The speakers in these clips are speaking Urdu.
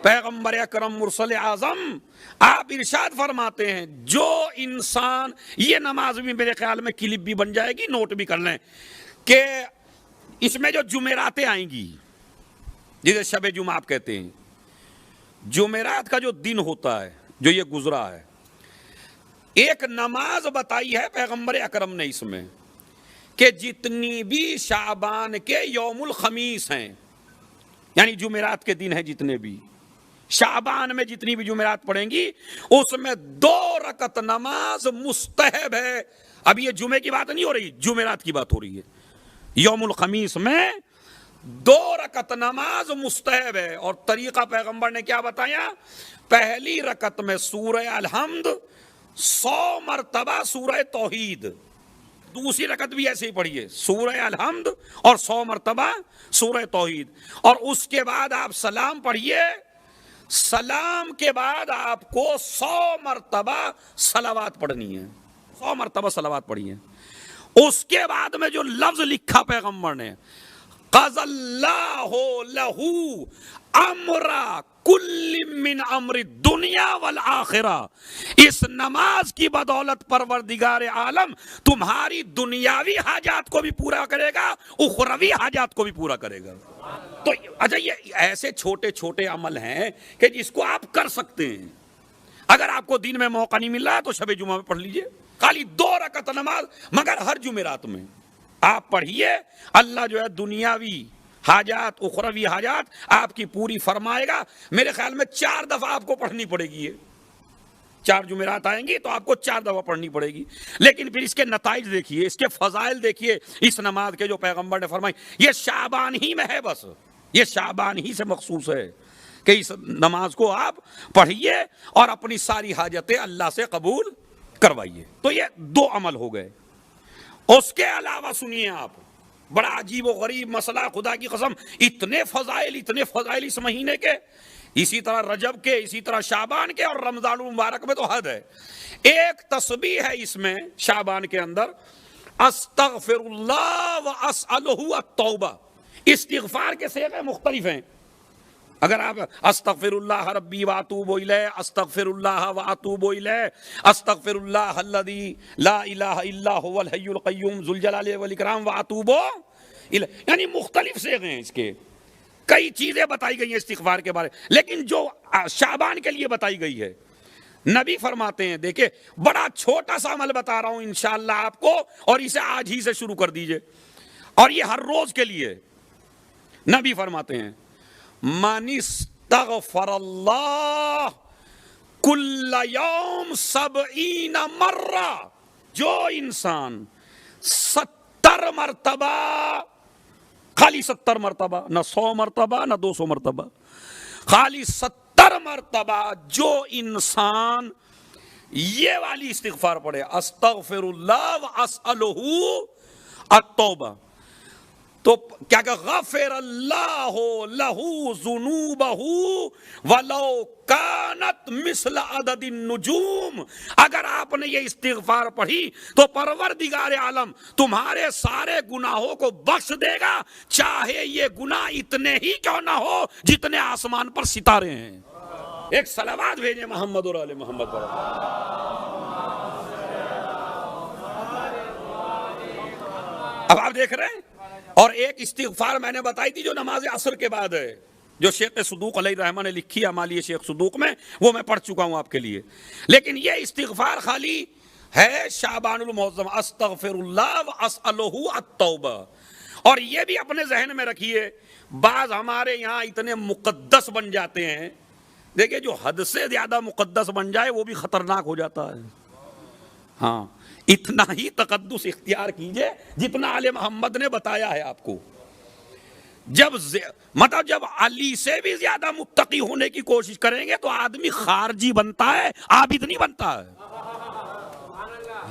پیغمبر اکرم مرسل اعظم آپ ارشاد فرماتے ہیں جو انسان، یہ نماز بھی میرے خیال میں کلپ بھی بن جائے گی، نوٹ بھی کر لیں، کہ اس میں جو جمعراتیں آئیں گی جسے شب جمعہ آپ کہتے ہیں، جمعرات کا جو دن ہوتا ہے جو یہ گزرا ہے، ایک نماز بتائی ہے پیغمبر اکرم نے اس میں کہ جتنی بھی شعبان کے یوم الخمیس ہیں، یعنی جمعرات کے دن ہیں، جتنے بھی شعبان میں جتنی بھی جمعرات پڑھیں گی اس میں 2 رکعت نماز مستحب ہے۔ اب یہ جمعے کی بات نہیں ہو رہی، جمعرات کی بات ہو رہی ہے۔ یوم الخمیس میں 2 رکعت نماز مستحب ہے، اور طریقہ پیغمبر نے کیا بتایا؟ پہلی رکعت میں سورہ الحمد 100 مرتبہ سورہ توحید، دوسری رکعت بھی ایسے ہی پڑھیے، سورہ الحمد اور 100 مرتبہ سورہ توحید، اور اس کے بعد آپ سلام پڑھیے، سلام کے بعد آپ کو 100 مرتبہ صلوات پڑھنی ہے، 100 مرتبہ صلوات پڑھیے۔ اس کے بعد میں جو لفظ لکھا پیغمبر نے، قضى الله له امر کل من امر الدنیا والآخرہ، اس نماز کی بدولت پروردگار عالم تمہاری دنیاوی حاجات کو بھی پورا کرے گا، اخروی حاجات کو بھی پورا کرے گا۔ تو اچھا، یہ ایسے چھوٹے چھوٹے عمل ہیں کہ جس کو آپ کر سکتے ہیں۔ اگر آپ کو دن میں موقع نہیں مل رہا تو شب جمعہ میں پڑھ لیجئے، خالی 2 رکعت نماز، مگر ہر جمعرات میں آپ پڑھیے، اللہ جو ہے دنیاوی حاجات اخروی حاجات آپ کی پوری فرمائے گا۔ میرے خیال میں 4 دفعہ آپ کو پڑھنی پڑے گی، یہ 4 جمعرات آئیں گی تو آپ کو 4 دفعہ پڑھنی پڑے گی، لیکن پھر اس کے نتائج دیکھیے، اس کے فضائل دیکھیے، اس نماز کے جو پیغمبر نے فرمائی، یہ شعبان ہی میں ہے، بس یہ شعبان ہی سے مخصوص ہے کہ اس نماز کو آپ پڑھیے اور اپنی ساری حاجتیں اللہ سے قبول کروائیے۔ تو یہ 2 عمل ہو گئے۔ اس کے علاوہ سنیے آپ، بڑا عجیب و غریب مسئلہ، خدا کی قسم، اتنے فضائل اس مہینے کے، اسی طرح رجب کے، اسی طرح شعبان کے، اور رمضان المبارک میں تو حد ہے۔ ایک تسبیح ہے اس میں شعبان کے اندر، استغفر اللہ واسألہ التوبہ۔ استغفار کے صیغے مختلف ہیں، اگر آپ استغفر اللہ ربی واتوب الیہ، استغفر اللہ واتوب الیہ، استغفر اللہ الذی لا الہ الا هو الحی القیوم ذو الجلال والاکرام واتوب الیہ، یعنی مختلف صیغے ہیں اس کے، کئی چیزیں بتائی گئی ہیں استغفار کے بارے، لیکن جو شعبان کے لیے بتائی گئی ہے، نبی فرماتے ہیں، دیکھیں بڑا چھوٹا سا عمل بتا رہا ہوں انشاءاللہ آپ کو، اور اسے آج ہی سے شروع کر دیجئے، اور یہ ہر روز کے لیے۔ نبی فرماتے ہیں، من استغفر اللہ کل یوم 70 مرہ، جو انسان 70 مرتبہ، خالی 70 مرتبہ، نہ 100 مرتبہ نہ 200 مرتبہ، خالی 70 مرتبہ جو انسان یہ والی استغفار پڑھے، استغفر اللہ واسألہ التوبہ، تو کیا کہ غفر اللہ لہ ذنوبہ ولو کانت مثل عدد النجوم، اگر آپ نے یہ استغفار پڑھی تو پروردگار عالم تمہارے سارے گناہوں کو بخش دے گا، چاہے یہ گناہ اتنے ہی کیوں نہ ہو جتنے آسمان پر ستارے ہیں۔ ایک صلوات بھیجیں محمد اور آل محمد پر۔ اب آپ دیکھ رہے ہیں، اور ایک استغفار میں نے بتائی تھی جو نماز عصر کے بعد ہے، جو شیخ صدوق علیہ الرحمہ نے لکھی ہے مالی شیخ صدوق میں، وہ میں پڑھ چکا ہوں آپ کے لیے، لیکن یہ استغفار خالی ہے شعبان المعظم، استغفر اللہ واسألہ التوبہ۔ اور یہ بھی اپنے ذہن میں رکھیے، بعض ہمارے یہاں اتنے مقدس بن جاتے ہیں، دیکھیں جو حد سے زیادہ مقدس بن جائے وہ بھی خطرناک ہو جاتا ہے۔ ہاں، اتنا ہی تقدس اختیار کیجئے جتنا آل محمد نے بتایا ہے آپ کو۔ جب علی سے بھی زیادہ متقی ہونے کی کوشش کریں گے تو آدمی خارجی بنتا ہے، عابد نہیں بنتا ہے،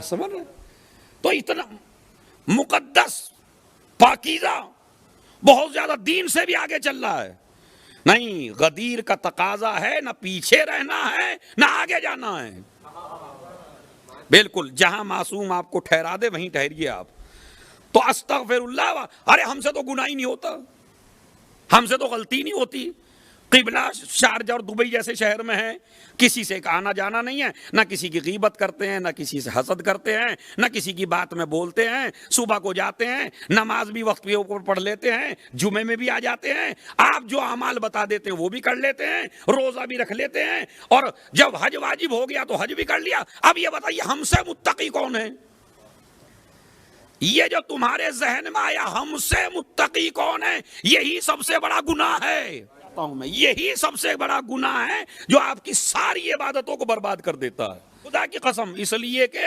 سمجھ رہے؟ تو اتنا مقدس، پاکیزہ، بہت زیادہ دین سے بھی آگے چل رہا ہے، نہیں، غدیر کا تقاضا ہے، نہ پیچھے رہنا ہے نہ آگے جانا ہے، بالکل جہاں معصوم آپ کو ٹھہرا دے وہیں ٹھہریے آپ۔ تو استغفر اللہ، ارے ہم سے تو گناہ ہی نہیں ہوتا، ہم سے تو غلطی نہیں ہوتی، قبلہ شارجہ اور دبئی جیسے شہر میں ہے، کسی سے آنا جانا نہیں ہے، نہ کسی کی غیبت کرتے ہیں، نہ کسی سے حسد کرتے ہیں، نہ کسی کی بات میں بولتے ہیں، صبح کو جاتے ہیں، نماز بھی وقت کے اوپر پڑھ لیتے ہیں، جمعے میں بھی آ جاتے ہیں، آپ جو اعمال بتا دیتے ہیں وہ بھی کر لیتے ہیں، روزہ بھی رکھ لیتے ہیں، اور جب حج واجب ہو گیا تو حج بھی کر لیا۔ اب یہ بتائیے ہم سے متقی کون ہے؟ یہ جو تمہارے ذہن میں آیا ہم سے متقی کون ہے، یہی سب سے بڑا گناہ ہے۔ یہی سب سے بڑا گناہ ہے جو آپ کی ساری عبادتوں کو برباد کر دیتا ہے، خدا کی قسم۔ اس لیے کہ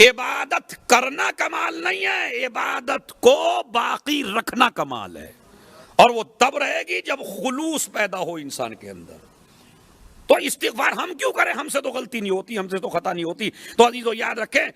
عبادت کرنا کمال نہیں ہے، عبادت کو باقی رکھنا کمال ہے، اور وہ تب رہے گی جب خلوص پیدا ہو انسان کے اندر۔ تو استغفار ہم کیوں کریں؟ ہم سے تو غلطی نہیں ہوتی، ہم سے تو خطا نہیں ہوتی۔ تو عزیزو یاد رکھیں،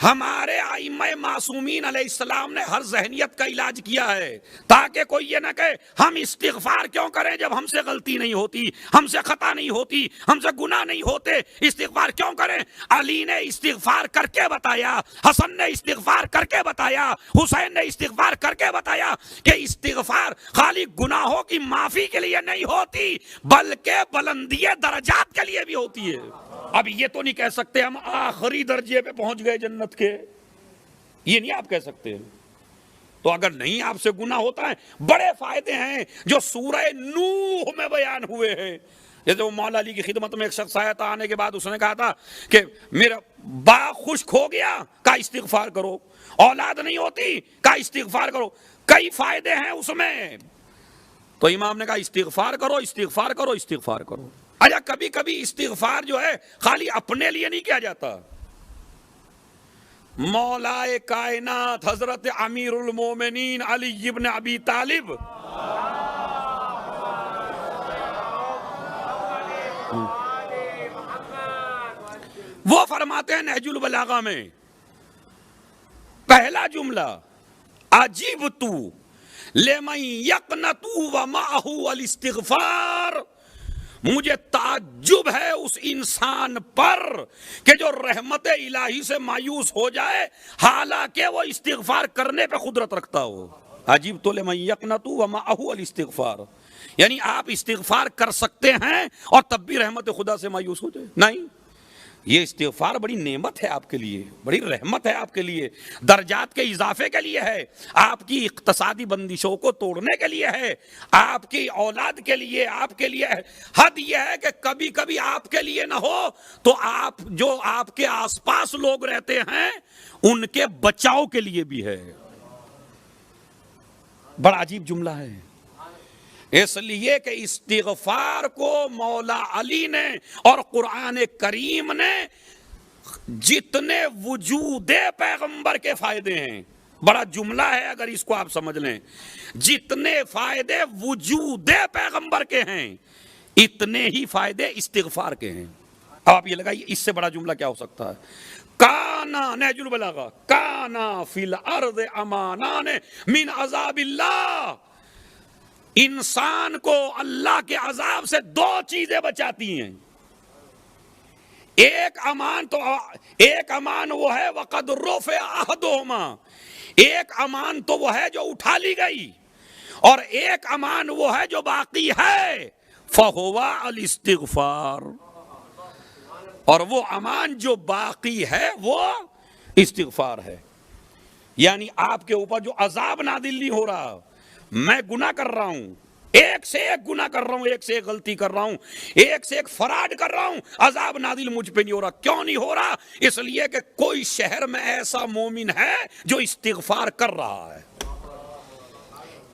ہمارے ائمہ معصومین علیہ السلام نے ہر ذہنیت کا علاج کیا ہے، تاکہ کوئی یہ نہ کہے ہم استغفار کیوں کریں جب ہم سے غلطی نہیں ہوتی، ہم سے خطا نہیں ہوتی، ہم سے گناہ نہیں ہوتے، استغفار کیوں کریں؟ علی نے استغفار کر کے بتایا، حسن نے استغفار کر کے بتایا، حسین نے استغفار کر کے بتایا کہ استغفار خالی گناہوں کی معافی کے لیے نہیں ہوتی بلکہ بلندی درجات کے لیے بھی ہوتی ہے۔ اب یہ تو نہیں کہہ سکتے ہم آخری درجے پہ پہنچ گئے جنت کے، یہ نہیں آپ کہہ سکتے۔ تو اگر نہیں آپ سے گناہ ہوتا ہے، بڑے فائدے ہیں جو سورہ نوح میں بیان ہوئے ہیں۔ جیسے وہ مولا علی کی خدمت میں ایک شخص آیا تھا، آنے کے بعد اس نے کہا تھا کہ میرا باغ خشک ہو گیا، کہا استغفار کرو، اولاد نہیں ہوتی، کہا استغفار کرو، کئی فائدے ہیں اس میں۔ تو امام نے کہا استغفار کرو، استغفار کرو، استغفار کرو۔ اچھا کبھی کبھی استغفار جو ہے خالی اپنے لیے نہیں کیا جاتا۔ مولا کائنات حضرت امیر المومنین علی ابن ابی طالب وہ فرماتے ہیں نہج البلاغہ میں، پہلا جملہ عجیبت لمن یقنط ومعہ الاستغفار، مجھے تعجب ہے اس انسان پر کہ جو رحمت الہی سے مایوس ہو جائے حالانکہ وہ استغفار کرنے پہ قدرت رکھتا ہو۔ عجیبت لمن یقنط ومعہ الاستغفار، یعنی آپ استغفار کر سکتے ہیں اور تب بھی رحمت خدا سے مایوس ہو جائے؟ نہیں، یہ استغفار بڑی نعمت ہے آپ کے لیے، بڑی رحمت ہے آپ کے لیے، درجات کے اضافے کے لیے ہے، آپ کی اقتصادی بندشوں کو توڑنے کے لیے ہے، آپ کی اولاد کے لیے، آپ کے لیے ہے۔ حد یہ ہے کہ کبھی کبھی آپ کے لیے نہ ہو تو آپ جو آپ کے آس پاس لوگ رہتے ہیں ان کے بچاؤ کے لیے بھی ہے۔ بڑا عجیب جملہ ہے، اس لیے کہ استغفار کو مولا علی نے اور قرآن کریم نے جتنے وجود پیغمبر کے فائدے ہیں، بڑا جملہ ہے اگر اس کو آپ سمجھ لیں، جتنے فائدے وجود پیغمبر کے ہیں اتنے ہی فائدے استغفار کے ہیں۔ اب آپ یہ لگائیے اس سے بڑا جملہ کیا ہو سکتا ہے؟ کانا نہج البلاغہ کانا فی الارض امانان من عذاب اللہ، انسان کو اللہ کے عذاب سے دو چیزیں بچاتی ہیں۔ ایک امان وہ ہے وقد رفع احدہما، ایک امان تو وہ ہے جو اٹھا لی گئی، اور ایک امان وہ ہے جو باقی ہے، فہو الاستغفار، اور وہ امان جو باقی ہے وہ استغفار ہے۔ یعنی آپ کے اوپر جو عذاب نازل نہیں ہو رہا، میں گناہ کر رہا ہوں، ایک سے ایک گناہ کر رہا ہوں، ایک سے ایک غلطی کر رہا ہوں، ایک سے ایک فراڈ کر رہا ہوں، عذاب نازل مجھ پہ نہیں ہو رہا۔ کیوں نہیں ہو رہا؟ اس لیے کہ کوئی شہر میں ایسا مومن ہے جو استغفار کر رہا ہے۔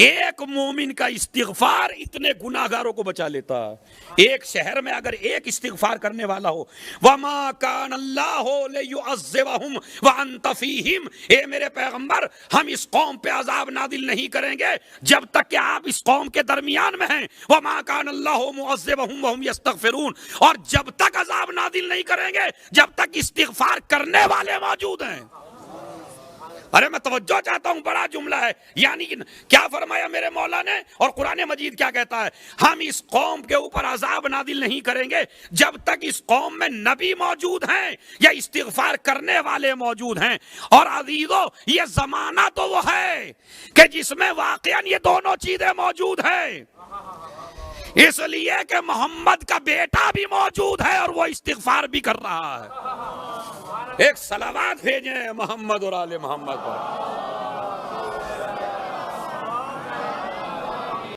ایک مومن کا استغفار اتنے گناہگاروں کو بچا لیتا ہے۔ ایک شہر میں اگر ایک استغفار کرنے والا ہو، وَمَا كَانَ اللَّهُ لِيُعَذِّبَهُمْ وَأَنْتَ فِيهِمْ، اے میرے پیغمبر ہم اس قوم پہ عذاب نازل نہیں کریں گے جب تک کہ آپ اس قوم کے درمیان میں ہیں۔ وَمَا كَانَ اللَّهُ مُعَذِّبَهُمْ وَهُمْ يَسْتَغْفِرُونَ، اور جب تک عذاب نازل نہیں کریں گے جب تک استغفار کرنے والے موجود ہیں۔ ارے میں توجہ چاہتا ہوں، بڑا جملہ ہے۔ یعنی کیا فرمایا میرے مولا نے، اور قرآن مجید کیا کہتا ہے؟ ہم اس قوم کے اوپر عذاب نازل نہیں کریں گے جب تک اس قوم میں نبی موجود ہیں یا استغفار کرنے والے موجود ہیں۔ اور عزیزو یہ زمانہ تو وہ ہے کہ جس میں واقعاً یہ دونوں چیزیں موجود ہیں۔ اس لیے کہ محمد کا بیٹا بھی موجود ہے اور وہ استغفار بھی کر رہا ہے. ایک صلوات بھیجیں محمد اور آل محمد پر.